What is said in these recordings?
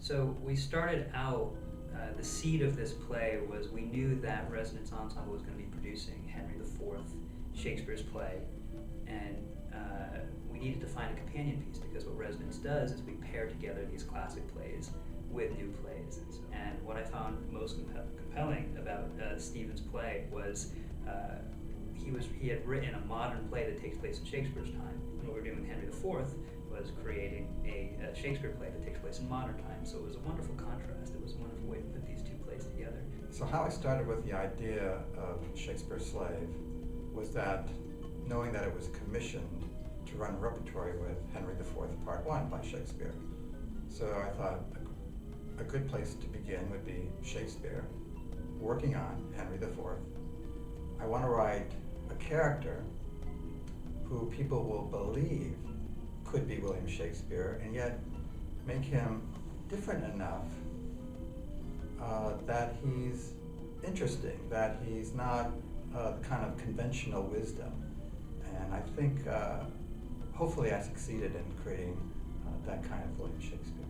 So we started out, the seed of this play was we knew that Resonance Ensemble was going to be producing Henry IV, Shakespeare's play, and we needed to find a companion piece because what Resonance does is we pair together these classic plays with new plays. And what I found most compelling about Stephen's play was he had written a modern play that takes place in Shakespeare's time, and what we're doing with Henry IV was creating a Shakespeare play that takes place in modern times. So it was a wonderful contrast. It was a wonderful way to put these two plays together. So how I started with the idea of Shakespeare's Slave was that knowing that it was commissioned to run repertory with Henry IV Part 1 by Shakespeare. So I thought a good place to begin would be Shakespeare, working on Henry IV. I want to write a character who people will believe could be William Shakespeare, and yet make him different enough that he's interesting, that he's not kind of conventional wisdom. And I think hopefully I succeeded in creating that kind of William Shakespeare.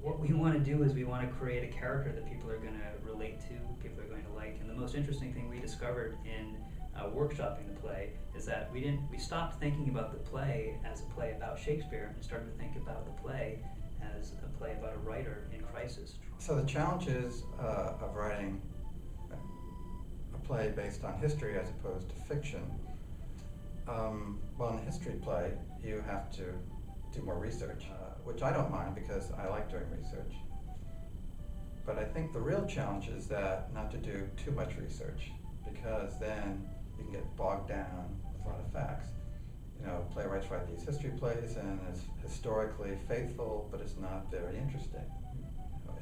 What we want to do is we want to create a character that people are going to relate to, people are going to like. And the most interesting thing we discovered in workshopping the play is that we stopped thinking about the play as a play about Shakespeare and started to think about the play as a play about a writer in crisis. So the challenges of writing a play based on history as opposed to fiction, well, in a history play you have to do more research, which I don't mind because I like doing research. But I think the real challenge is that not to do too much research, because then you can get bogged down with a lot of facts. You know, playwrights write these history plays and it's historically faithful, but it's not very interesting. You know,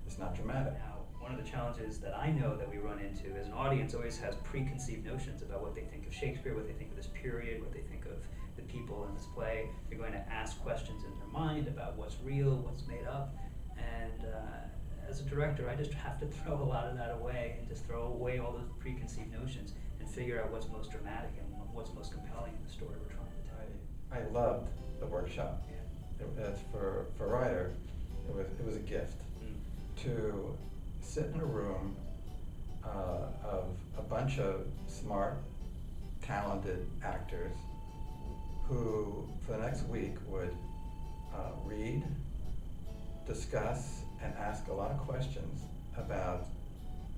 it's not dramatic. Now, one of the challenges that I know that we run into is an audience always has preconceived notions about what they think of Shakespeare, what they think of this period, what they think of the people in this play. They're going to ask questions in their mind about what's real, what's made up, and as a director, I just have to throw a lot of that away and just throw away all those preconceived notions and figure out what's most dramatic and what's most compelling in the story we're trying to tell. I loved the workshop. Yeah. For a writer, it was a gift to sit in a room of a bunch of smart, talented actors who, for the next week, would read, discuss, and ask a lot of questions about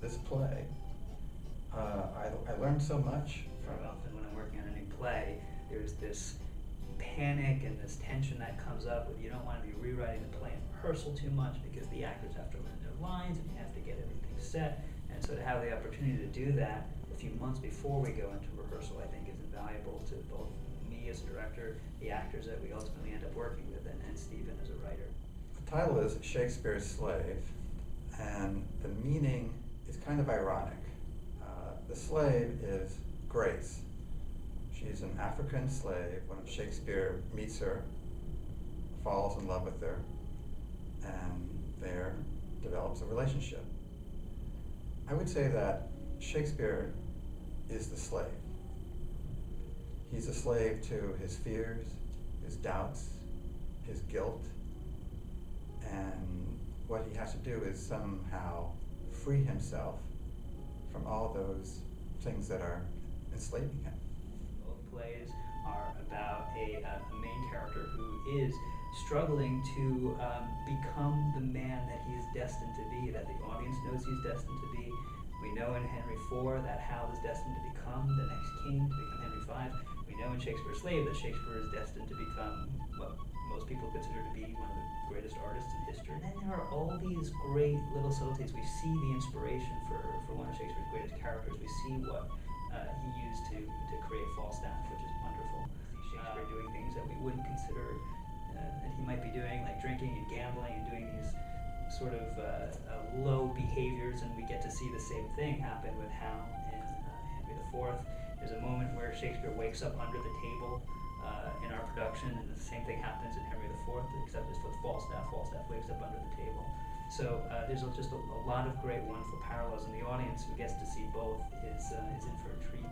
this play. I learned so much from it. Often when I'm working on a new play, there's this panic and this tension that comes up with you don't want to be rewriting the play in rehearsal too much because the actors have to learn their lines and you have to get everything set. And so to have the opportunity to do that a few months before we go into rehearsal, I think is invaluable to both me as a director, the actors that we ultimately end up working with, and Stephen as a writer. The title is Shakespeare's Slave, and the meaning is kind of ironic. The slave is Grace. She's an African slave. When Shakespeare meets her, falls in love with her, and there develops a relationship. I would say that Shakespeare is the slave. He's a slave to his fears, his doubts, his guilt, and what he has to do is somehow free himself from all those things that are enslaving him. Both plays are about a main character who is struggling to become the man that he is destined to be, that the audience knows he's destined to be. We know in Henry IV that Hal is destined to become the next king, to become Henry V. We know in Shakespeare's Slave that Shakespeare is destined to become what most people consider to be one of the greatest artists in history. And then there are all these great little subtleties. We see the inspiration for one of Shakespeare's greatest characters. We see what he used to create Falstaff, which is wonderful. We see Shakespeare doing things that we wouldn't consider that he might be doing, like drinking and gambling and doing these sort of low behaviors, and we get to see the same thing happen with Hal and Henry IV. There's a moment where Shakespeare wakes up under the table in our production, and the same thing happens in Henry IV, except it's with Falstaff. Falstaff wakes up under the table. So there's just a lot of great, wonderful parallels, and the audience who gets to see both is in for a treat.